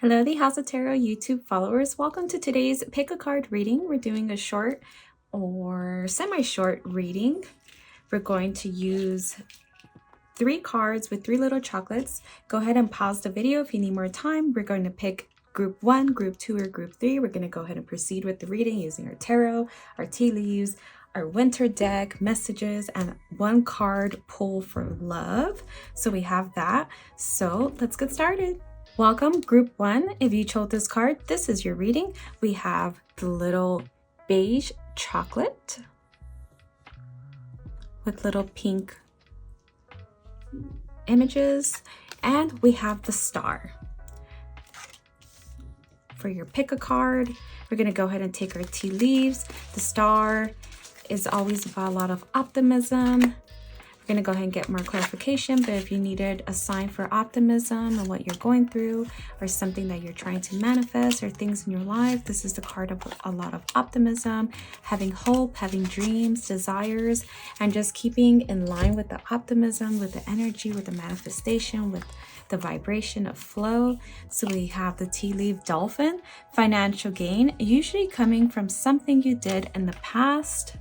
Hello, the House of Tarot YouTube followers. Welcome to today's pick a card reading. We're doing a short or semi-short reading. We're going to use 3 cards with 3 little chocolates. Go ahead and pause the video if you need more time. We're going to pick group 1, group 2, or group 3. We're going to go ahead and proceed with the reading using our tarot, our tea leaves, our winter deck, messages, and 1 card pull for love. So we have that. So let's get started. Welcome, group 1. If you chose this card, this is your reading. We have the little beige chocolate with little pink images, and we have the star. For your pick a card, we're going to go ahead and take our tea leaves. The star is always about a lot of optimism. We're going to go ahead and get more clarification, but if you needed a sign for optimism and what you're going through, or something that you're trying to manifest, or things in your life, this is the card of a lot of optimism, having hope, having dreams, desires, and just keeping in line with the optimism, with the energy, with the manifestation, with the vibration of flow. So we have the tea leaf dolphin, financial gain, usually coming from something you did in the past.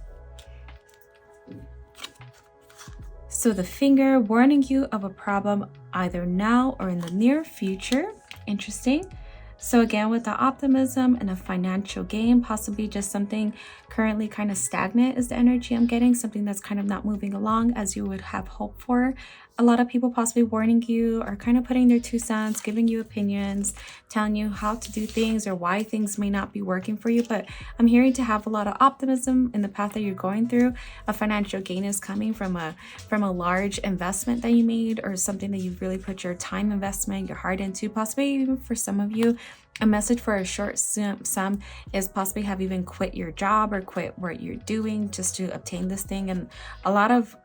So the finger warning you of a problem either now or in the near future. Interesting. So again, with the optimism and a financial gain, possibly just something currently kind of stagnant is the energy I'm getting, something that's kind of not moving along as you would have hoped for. A lot of people possibly warning you or kind of putting their 2 cents, giving you opinions, telling you how to do things or why things may not be working for you. But I'm hearing to have a lot of optimism in the path that you're going through. A financial gain is coming from a large investment that you made, or something that you've really put your time investment, your heart into. Possibly even for some of you, a message for a short sum is possibly have even quit your job or quit what you're doing just to obtain this thing. And a lot of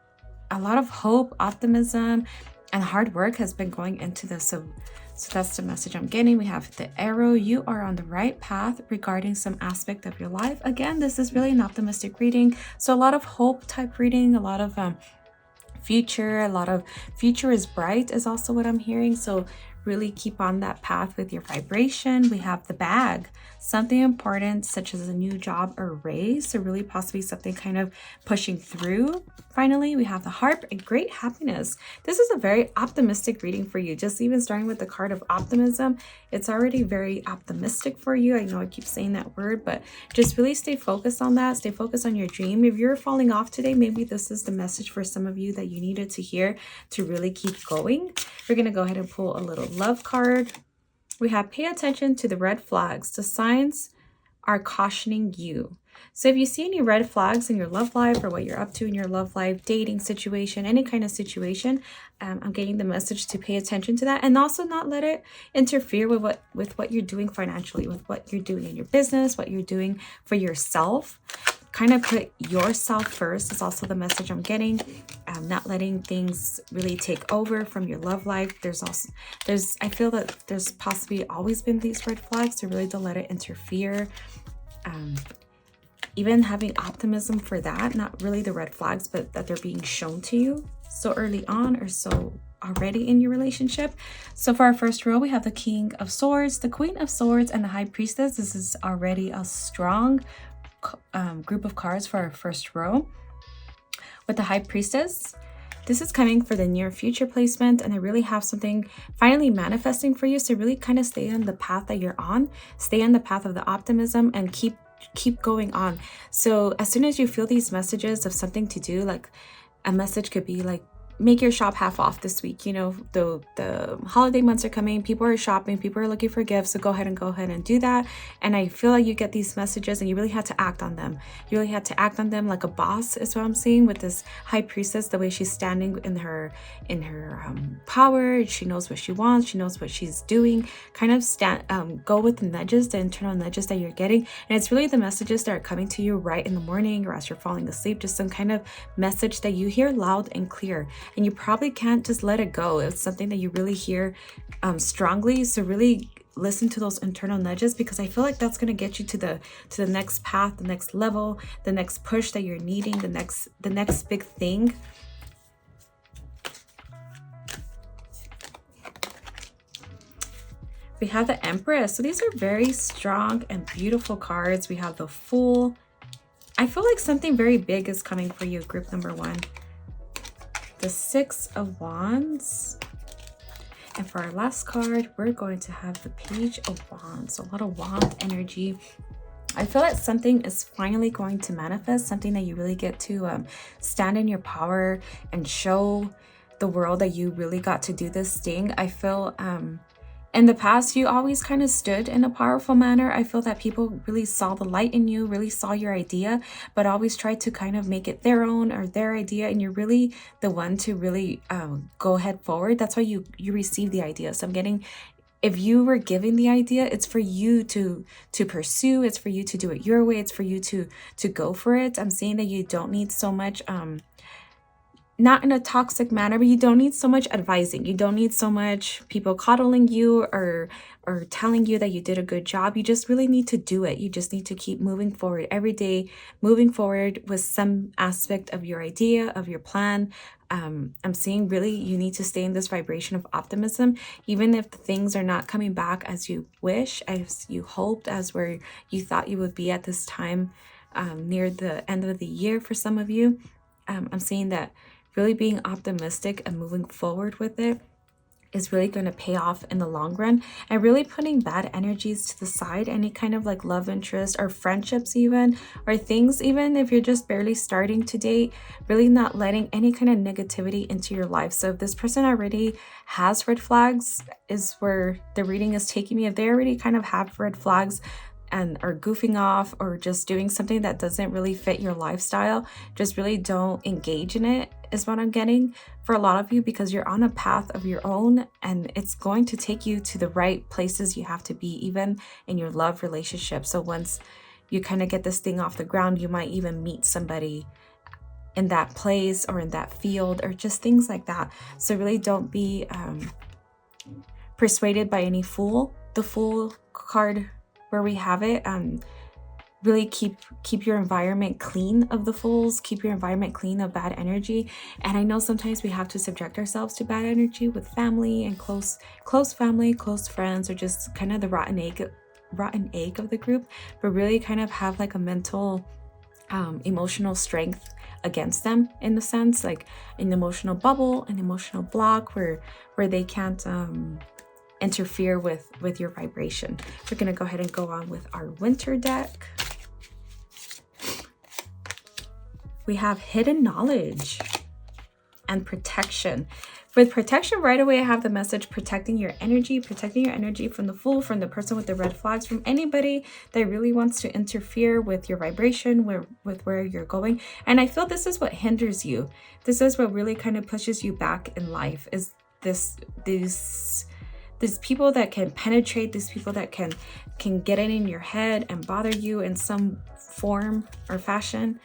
hope, optimism, and hard work has been going into this. So that's the message I'm getting. We have the arrow. You are on the right path regarding some aspect of your life. Again, this is really an optimistic reading. So a lot of hope type reading, a lot of future is bright is also what I'm hearing. So really keep on that path with your vibration. We have the bag, something important such as a new job or raise. So really possibly something kind of pushing through. Finally, we have the harp, a great happiness. This is a very optimistic reading for you. Just even starting with the card of optimism, it's already very optimistic for you. I know I keep saying that word, but just really stay focused on that. Stay focused on your dream. If you're falling off today, maybe this is the message for some of you that you needed to hear to really keep going. We're going to go ahead and pull a little love card. We have pay attention to the red flags. The signs are cautioning you. So if you see any red flags in your love life or what you're up to in your love life, dating situation, any kind of situation, I'm getting the message to pay attention to that, and also not let it interfere with what you're doing financially, with what you're doing in your business, what you're doing for yourself. Kind of put yourself first is also the message I'm getting. Not letting things really take over from your love life. I feel that there's possibly always been these red flags, so really don't let it interfere. Even having optimism for that, not really the red flags, but that they're being shown to you so early on or so already in your relationship. So for our first row, we have the King of Swords, the Queen of Swords, and the High Priestess. This is already a strong group of cards for our first row. With the High Priestess, this is coming for the near future placement, and I really have something finally manifesting for you. So really kind of stay on the path that you're on, stay on the path of the optimism, and keep going on. So as soon as you feel these messages of something to do, like a message could be like, make your shop half off this week. You know, the holiday months are coming, people are shopping, people are looking for gifts, so go ahead and do that. And I feel like you get these messages and you really had to act on them. You really had to act on them like a boss is what I'm seeing with this High Priestess, the way she's standing in her power. She knows what she wants, she knows what she's doing. Kind of go with the nudges, the internal nudges that you're getting. And it's really the messages that are coming to you right in the morning or as you're falling asleep, just some kind of message that you hear loud and clear. And you probably can't just let it go. It's something that you really hear strongly. So really listen to those internal nudges, because I feel like that's going to get you to the next path, the next level, the next push that you're needing, the next big thing. We have the Empress. So these are very strong and beautiful cards. We have the Fool. I feel like something very big is coming for you, group number 1. The Six of Wands. And for our last card, we're going to have the Page of Wands. So a lot of wand energy. I feel like something is finally going to manifest, something that you really get to stand in your power and show the world that you really got to do this thing. I feel in the past, you always kind of stood in a powerful manner. I feel that people really saw the light in you, really saw your idea, but always tried to kind of make it their own or their idea. And you're really the one to really go ahead forward. That's why you receive the idea. So I'm getting, if you were given the idea, it's for you to pursue. It's for you to do it your way. It's for you to go for it. I'm saying that you don't need so much not in a toxic manner, but you don't need so much advising. You don't need so much people coddling you or telling you that you did a good job. You just really need to do it. You just need to keep moving forward every day, moving forward with some aspect of your idea, of your plan. I'm seeing really you need to stay in this vibration of optimism, even if the things are not coming back as you wish, as you hoped, as where you thought you would be at this time near the end of the year for some of you. I'm seeing that really being optimistic and moving forward with it is really going to pay off in the long run, and really putting bad energies to the side, any kind of like love interest or friendships even, or things, even if you're just barely starting to date, really not letting any kind of negativity into your life. So if this person already has red flags, is where the reading is taking me. If they already kind of have red flags and are goofing off or just doing something that doesn't really fit your lifestyle, just really don't engage in it, is what I'm getting for a lot of you, because you're on a path of your own and it's going to take you to the right places you have to be, even in your love relationship. So once you kind of get this thing off the ground, you might even meet somebody in that place or in that field or just things like that. So really don't be persuaded by any fool. The Fool card, where we have it, really keep your environment clean of the fools, keep your environment clean of bad energy. And I know sometimes we have to subject ourselves to bad energy with family and close family, close friends, or just kind of the rotten egg of the group, but really kind of have like a mental emotional strength against them, in the sense like an emotional bubble, an emotional block where they can't interfere with your vibration. We're going to go ahead and go on with our winter deck. We have hidden knowledge and protection. With protection, right away I have the message protecting your energy from the Fool, from the person with the red flags, from anybody that really wants to interfere with your vibration, with where you're going. And I feel this is what hinders you. This is what really kind of pushes you back in life, is these people that can penetrate, these people that can get in your head and bother you in some form or fashion.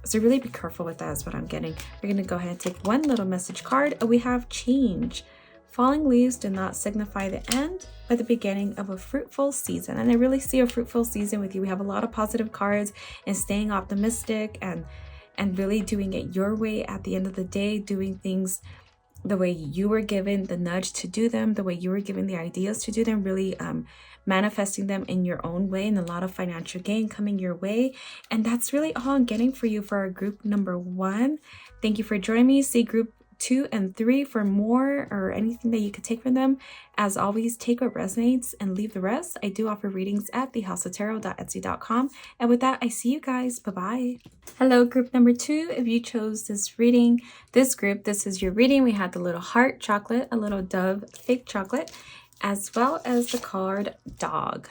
So really be careful with that, is what I'm getting. We're going to go ahead and take one little message card. We have change. Falling leaves do not signify the end, but the beginning of a fruitful season. And I really see a fruitful season with you. We have a lot of positive cards and staying optimistic and really doing it your way at the end of the day, doing things the way you were given the nudge to do them, the way you were given the ideas to do them, really manifesting them in your own way, and a lot of financial gain coming your way. And that's really all I'm getting for you for our group number 1. Thank you for joining me. See group 2 and 3 for more or anything that you could take from them. As always, take what resonates and leave the rest. I do offer readings at thehouseoftarot.etsy.com. And with that, I see you guys. Bye-bye. Hello, group number 2. If you chose this reading, this group, this is your reading. We had the little heart chocolate, a little dove fake chocolate, as well as the card dog.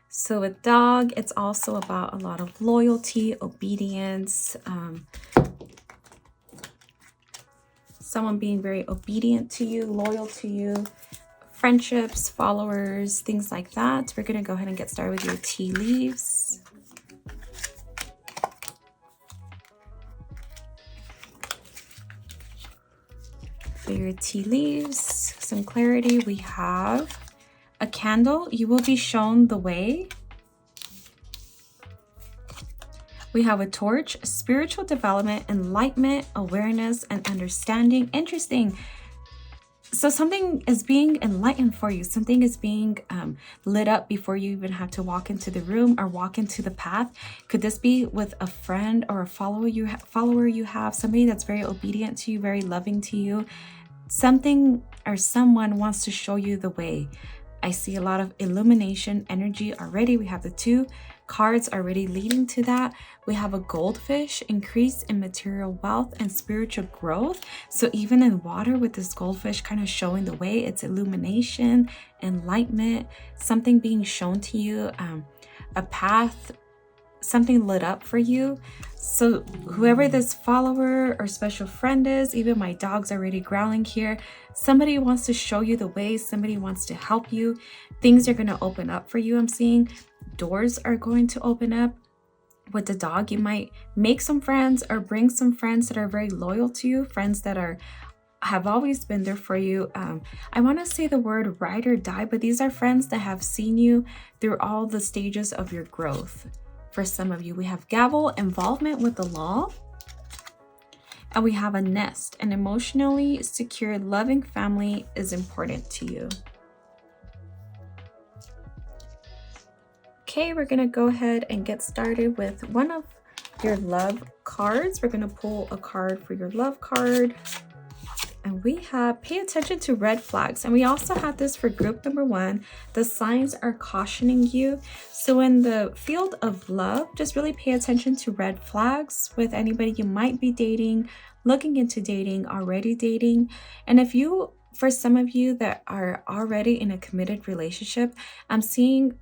So with dog, it's also about a lot of loyalty, obedience, someone being very obedient to you, loyal to you, friendships, followers, things like that. We're going to go ahead and get started with your tea leaves. For your tea leaves, some clarity, we have a candle. You will be shown the way. We have a torch, spiritual development, enlightenment, awareness, and understanding. Interesting. So something is being enlightened for you. Something is being lit up before you even have to walk into the room or walk into the path. Could this be with a friend or a follower you have, somebody that's very obedient to you, very loving to you? Something or someone wants to show you the way. I see a lot of illumination energy already. We have the 2 cards already leading to that. We have a goldfish, increase in material wealth and spiritual growth. So even in water with this goldfish kind of showing the way, it's illumination, enlightenment, something being shown to you, a path, something lit up for you. So whoever this follower or special friend is, even my dog's already growling here, somebody wants to show you the way, somebody wants to help you. Things are going to open up for you. I'm seeing doors are going to open up. With the dog, you might make some friends or bring some friends that are very loyal to you, friends that have always been there for you. I want to say the word ride or die, but these are friends that have seen you through all the stages of your growth. For some of you, we have gavel, involvement with the law, and we have a nest. An emotionally secure, loving family is important to you. Okay, we're going to go ahead and get started with one of your love cards. We're going to pull a card for your love card. And we have pay attention to red flags. And we also have this for group number 1. The signs are cautioning you. So in the field of love, just really pay attention to red flags with anybody you might be dating, looking into dating, already dating. And if you, for some of you that are already in a committed relationship, I'm seeing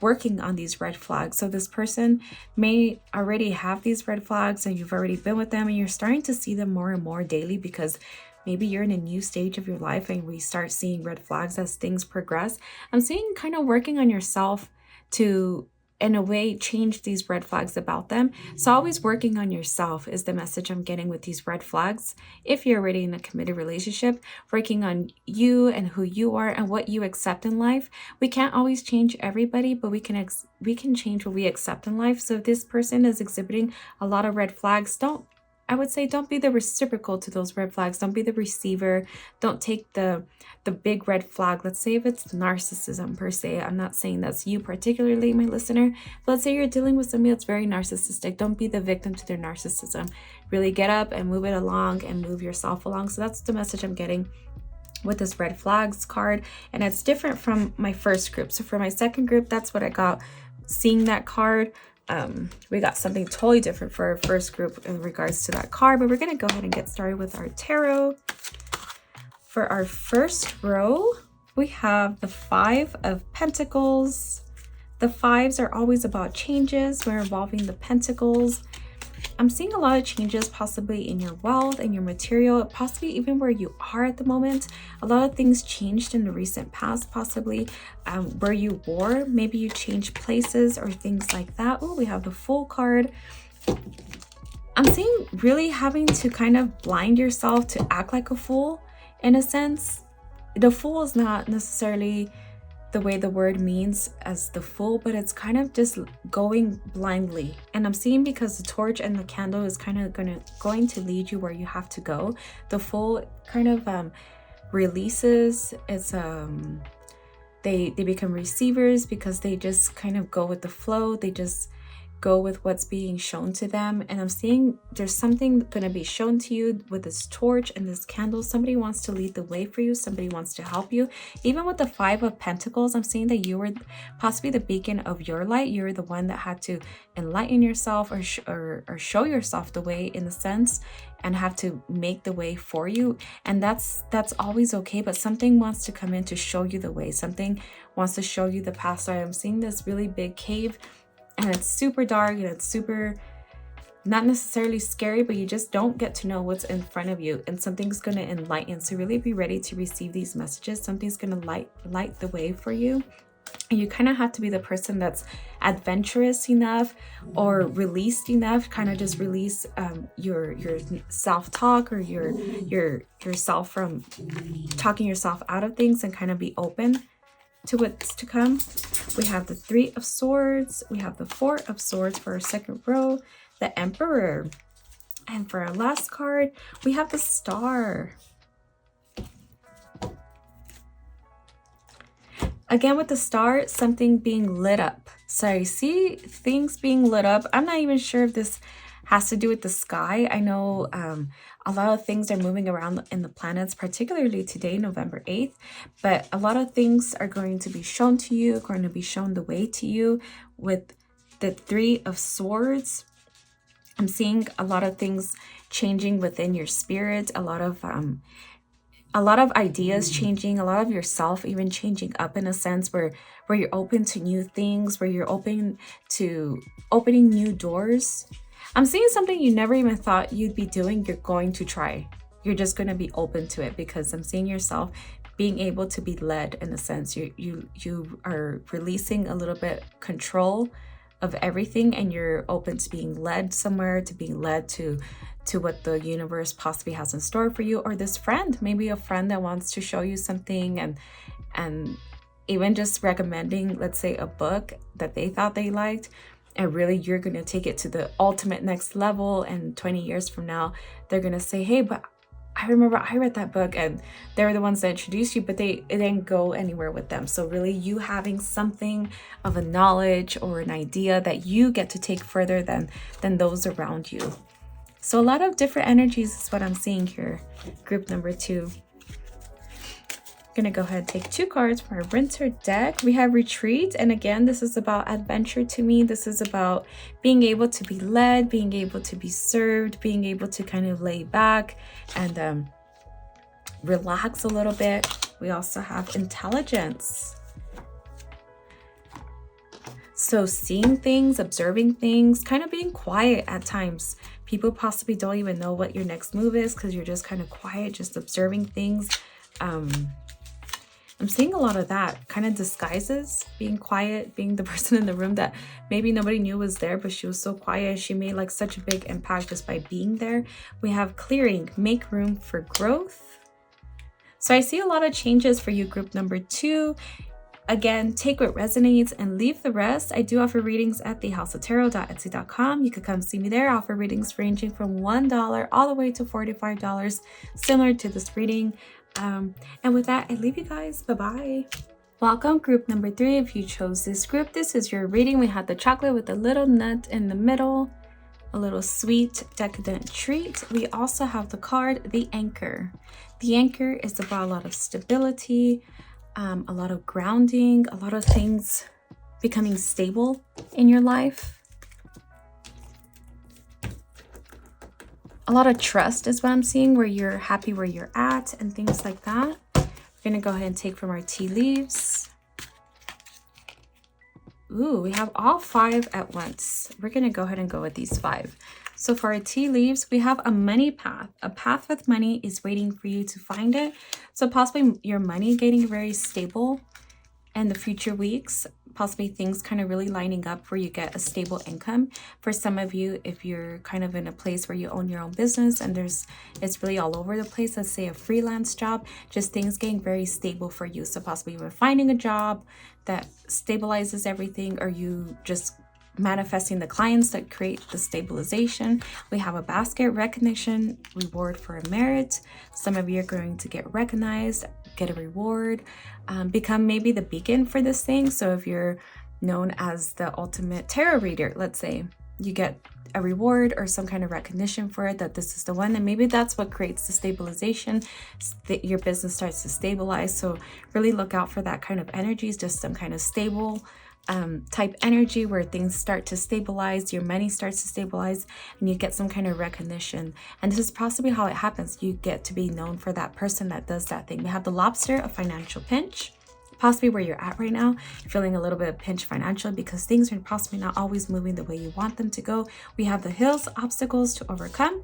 working on these red flags. So this person may already have these red flags and you've already been with them and you're starting to see them more and more daily because maybe you're in a new stage of your life and we start seeing red flags as things progress. I'm seeing kind of working on yourself to, in a way, change these red flags about them. So always working on yourself is the message I'm getting with these red flags. If you're already in a committed relationship, working on you and who you are and what you accept in life. We can't always change everybody, but we can change what we accept in life. So if this person is exhibiting a lot of red flags, don't be the reciprocal to those red flags. Don't be the receiver. Don't take the big red flag. Let's say if it's narcissism per se. I'm not saying that's you particularly, my listener. But let's say you're dealing with somebody that's very narcissistic. Don't be the victim to their narcissism. Really get up and move it along and move yourself along. So that's the message I'm getting with this red flags card. And it's different from my first group. So for my second group, that's what I got seeing that card. We got something totally different for our first group in regards to that card, but we're going to go ahead and get started with our tarot. For our first row, we have the 5 of Pentacles. The 5s are always about changes. We're involving the Pentacles. I'm seeing a lot of changes possibly in your wealth and your material, possibly even where you are at the moment. A lot of things changed in the recent past, possibly where you were. Maybe you changed places or things like that. Oh, we have the Fool card. I'm seeing really having to kind of blind yourself to act like a fool in a sense. The Fool is not necessarily the way the word means as the fool, but it's kind of just going blindly. And I'm seeing because the torch and the candle is kind of going to lead you where you have to go. The Fool kind of releases. It's they become receivers because they just kind of go with the flow. They just go with what's being shown to them. And I'm seeing there's something going to be shown to you with this torch and this candle. Somebody wants to lead the way for you. Somebody wants to help you. Even with the 5 of Pentacles, I'm seeing that you were possibly the beacon of your light. You're the one that had to enlighten yourself or show yourself the way in the sense and have to make the way for you. And that's always okay. But something wants to come in to show you the way. Something wants to show you the path. So I'm seeing this really big cave. And it's super dark and it's super not necessarily scary, but you just don't get to know what's in front of you and something's going to enlighten. So really be ready to receive these messages. Something's going to light the way for you. And you kind of have to be the person that's adventurous enough or released enough, kind of just release your self-talk or yourself from talking yourself out of things and kind of be open to what's to come. We have the 3 of Swords. We have the 4 of Swords for our second row, the Emperor. And for our last card, we have the Star. Again, with the star, something being lit up. So I see things being lit up. I'm not even sure if this has to do with the sky. I know a lot of things are moving around in the planets, particularly today, November 8th. But a lot of things are going to be shown to you, going to be shown the way to you with the Three of Swords. I'm seeing a lot of things changing within your spirit, a lot of ideas changing, a lot of yourself even changing up in a sense where you're open to new things, where you're open to opening new doors. I'm seeing something you never even thought you'd be doing, you're going to try. You're just going to be open to it, because I'm seeing yourself being able to be led in a sense. You are releasing a little bit control of everything, and you're open to being led somewhere, to being led to what the universe possibly has in store for you, or this friend, maybe a friend that wants to show you something, and even just recommending, let's say, a book that they thought they liked, and really you're going to take it to the ultimate next level, and 20 years from now they're going to say, hey, but I remember I read that book, and they were the ones that introduced you, but it didn't go anywhere with them. So really you having something of a knowledge or an idea that you get to take further than those around you. So a lot of different energies is what I'm seeing here. Group number 2. I'm gonna go ahead and take 2 cards from our Rinser deck. We have Retreat, and again, this is about adventure to me. This is about being able to be led, being able to be served, being able to kind of lay back and relax a little bit. We also have Intelligence. So seeing things, observing things, kind of being quiet at times. People possibly don't even know what your next move is because you're just kind of quiet, just observing things. I'm seeing a lot of that kind of disguises, being quiet, being the person in the room that maybe nobody knew was there, but she was so quiet. She made like such a big impact just by being there. We have Clearing, make room for growth. So I see a lot of changes for you, group number 2. Again, take what resonates and leave the rest. I do offer readings at thehouseoftarot.etsy.com. You could come see me there. I offer readings ranging from $1 all the way to $45, similar to this reading. And with that, I leave you guys. Bye-bye. Welcome, group number 3. If you chose this group, this is your reading. We had the chocolate with a little nut in the middle, a little sweet, decadent treat. We also have the card, the Anchor. The Anchor is about a lot of stability, a lot of grounding, a lot of things becoming stable in your life. A lot of trust is what I'm seeing, where you're happy where you're at and things like that. We're going to go ahead and take from our tea leaves. Ooh, we have all 5 at once. We're going to go ahead and go with these 5. So for our tea leaves, we have a money path. A path with money is waiting for you to find it. So possibly your money getting very stable in the future weeks. Possibly things kind of really lining up where you get a stable income. For some of you, if you're kind of in a place where you own your own business and it's really all over the place, let's say a freelance job, just things getting very stable for you. So possibly you're finding a job that stabilizes everything, or you just manifesting the clients that create the stabilization. We have a basket, recognition, reward for a merit. Some of you are going to get recognized, get a reward, become maybe the beacon for this thing. So if you're known as the ultimate tarot reader, let's say, you get a reward or some kind of recognition for it, that this is the one, and maybe that's what creates the stabilization, that your business starts to stabilize. So really look out for that kind of energies, just some kind of stable type energy where things start to stabilize, your money starts to stabilize, and you get some kind of recognition. And this is possibly how it happens. You get to be known for that person that does that thing. We have the Lobster, a financial pinch. Possibly where you're at right now, feeling a little bit of pinch financially because things are possibly not always moving the way you want them to go. We have the Hills, obstacles to overcome.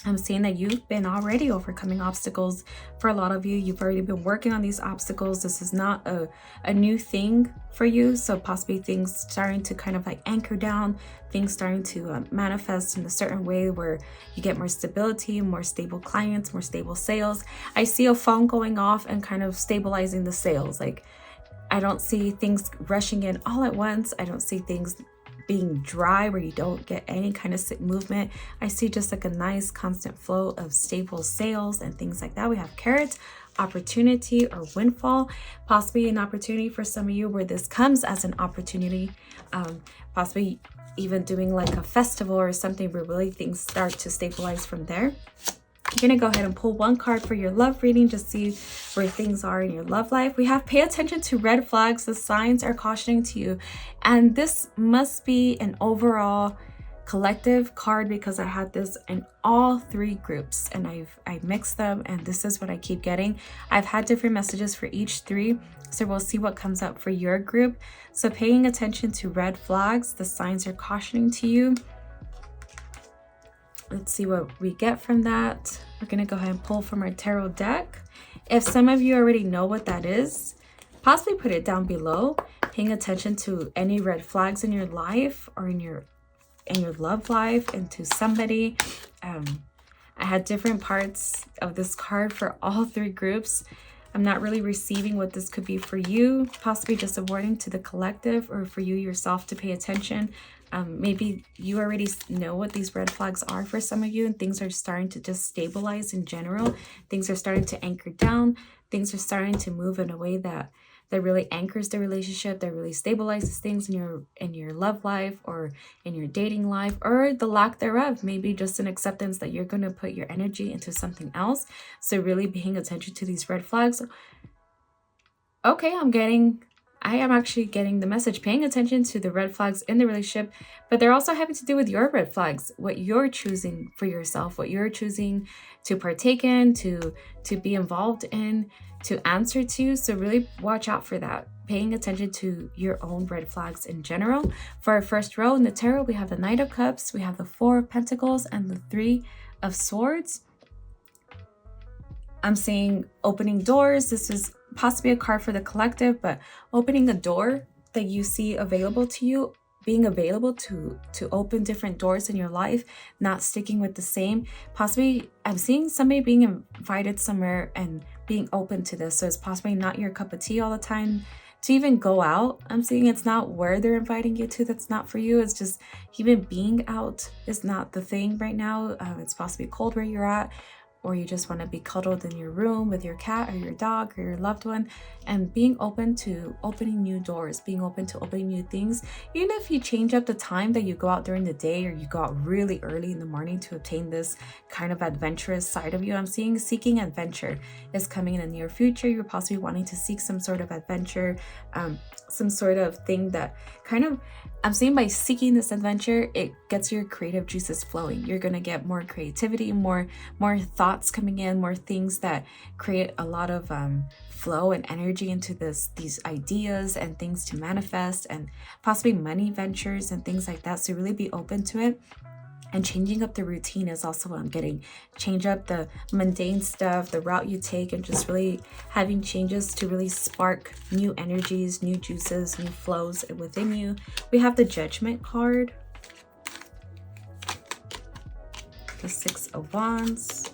I'm seeing that you've been already overcoming obstacles. For a lot of you, you've already been working on these obstacles. This is not a new thing for you. So possibly things starting to kind of like anchor down, things starting to manifest in a certain way where you get more stability, more stable clients, more stable sales. I see a phone going off and kind of stabilizing the sales. Like, I don't see things rushing in all at once. I don't see things being dry where you don't get any kind of movement. I see just like a nice constant flow of stable sales and things like that. We have Carrot, opportunity or windfall, possibly an opportunity for some of you where this comes as an opportunity, possibly even doing like a festival or something where really things start to stabilize from there. You're going to go ahead and pull one card for your love reading, just see where things are in your love life. We have pay attention to red flags. The signs are cautioning to you. And this must be an overall collective card because I had this in all three groups and I mixed them, and this is what I keep getting. I've had different messages for each three, so we'll see what comes up for your group. So paying attention to red flags, the signs are cautioning to you. Let's see what we get from that. We're going to go ahead and pull from our tarot deck. If some of you already know what that is, possibly put it down below. Paying attention to any red flags in your life or in your love life and to somebody. I had different parts of this card for all three groups. I'm not really receiving what this could be for you, possibly just a warning to the collective or for you yourself to pay attention. Maybe you already know what these red flags are for some of you, and things are starting to just stabilize in general. Things are starting to anchor down. Things are starting to move in a way that really anchors the relationship, that really stabilizes things in your love life or in your dating life, or the lack thereof. Maybe just an acceptance that you're going to put your energy into something else. So really paying attention to these red flags. Okay, I am actually getting the message, paying attention to the red flags in the relationship, but they're also having to do with your red flags, what you're choosing for yourself, what you're choosing to partake in, to be involved in, to answer to. So really watch out for that, paying attention to your own red flags in general. For our first row in the tarot, we have the Knight of Cups, we have the Four of Pentacles, and the Three of Swords. I'm seeing opening doors. This is possibly a card for the collective, but opening a door that you see available to you, being available to open different doors in your life, not sticking with the same. Possibly I'm seeing somebody being invited somewhere and being open to this. So it's possibly not your cup of tea all the time to even go out. I'm seeing it's not where they're inviting you to that's not for you. It's just even being out is not the thing right now. It's possibly cold where you're at, or you just want to be cuddled in your room with your cat or your dog or your loved one, and being open to opening new doors, being open to opening new things. Even if you change up the time that you go out during the day, or you go out really early in the morning to obtain this kind of adventurous side of you. I'm seeing seeking adventure is coming in the near future. You're possibly wanting to seek some sort of adventure, some sort of thing that kind of, I'm seeing by seeking this adventure, it gets your creative juices flowing. You're going to get more creativity, more thoughts coming in, more things that create a lot of flow and energy into these ideas and things to manifest, and possibly money ventures and things like that. So really be open to it. And changing up the routine is also what I'm getting. Change up the mundane stuff, the route you take, and just really having changes to really spark new energies, new juices, new flows within you. We have the Judgment card, the Six of Wands,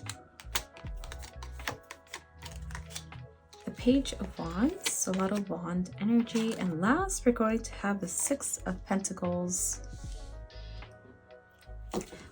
the Page of Wands, a lot of wand energy, and last we're going to have the Six of Pentacles.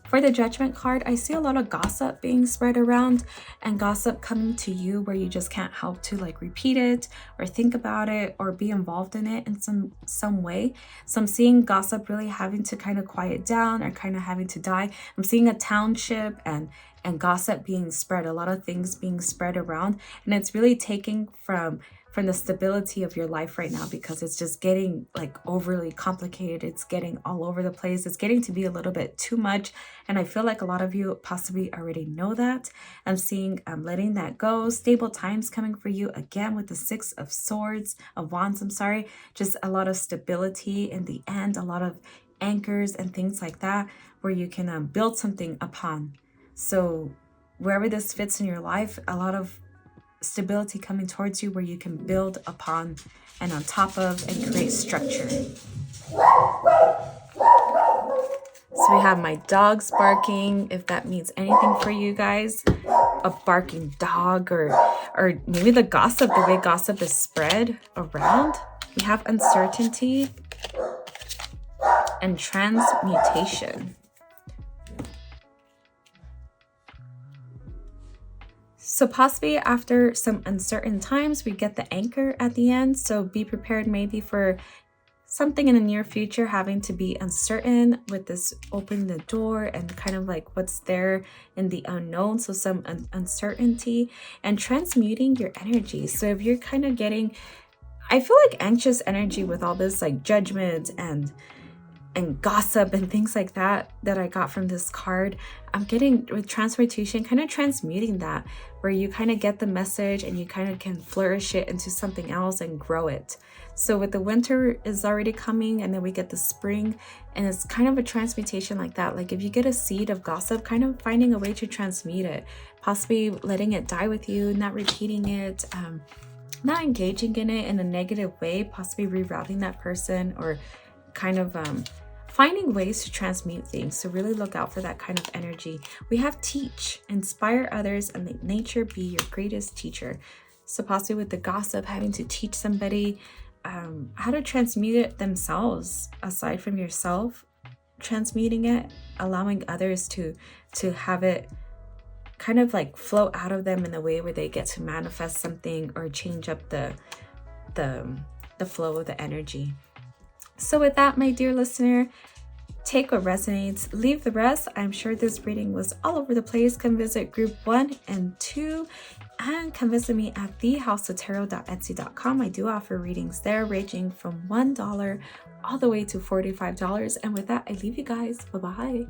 For the Judgment card, I see a lot of gossip being spread around, and gossip coming to you where you just can't help to like repeat it or think about it or be involved in it in some way. So I'm seeing gossip really having to kind of quiet down or kind of having to die. I'm seeing a township and gossip being spread, a lot of things being spread around, and it's really taking from the stability of your life right now, because it's just getting like overly complicated. It's getting all over the place. It's getting to be a little bit too much. And I feel like a lot of you possibly already know that. I'm seeing letting that go. Stable times coming for you again with the Six of Wands, I'm sorry. Just a lot of stability in the end, a lot of anchors and things like that where you can build something upon. So wherever this fits in your life, a lot of stability coming towards you where you can build upon and on top of and create structure. So we have my dogs barking, if that means anything for you guys. A barking dog, or maybe the gossip, the way gossip is spread around. We have uncertainty and transmutation. So possibly after some uncertain times, we get the anchor at the end. So be prepared maybe for something in the near future having to be uncertain with this opening the door and kind of like what's there in the unknown. So some uncertainty and transmuting your energy. So if you're kind of getting, I feel like anxious energy with all this like judgment and gossip and things like that I got from this card, I'm getting with transmutation, kind of transmuting that, where you kind of get the message and you kind of can flourish it into something else and grow it. So with the winter is already coming, and then we get the spring, and it's kind of a transmutation like that. Like if you get a seed of gossip, kind of finding a way to transmute it, possibly letting it die with you, not repeating it, not engaging in it in a negative way, possibly rerouting that person, or kind of finding ways to transmute things. So really look out for that kind of energy. We have teach, inspire others, and let nature be your greatest teacher. So possibly with the gossip, having to teach somebody how to transmute it themselves, aside from yourself transmuting it, allowing others to have it kind of like flow out of them in a way where they get to manifest something or change up the flow of the energy. So with that, my dear listener, take what resonates, leave the rest. I'm sure this reading was all over the place. Come visit group 1 and 2, and come visit me at thehouseoftarot.etsy.com. I do offer readings there ranging from $1 all the way to $45. And with that, I leave you guys. Bye-bye.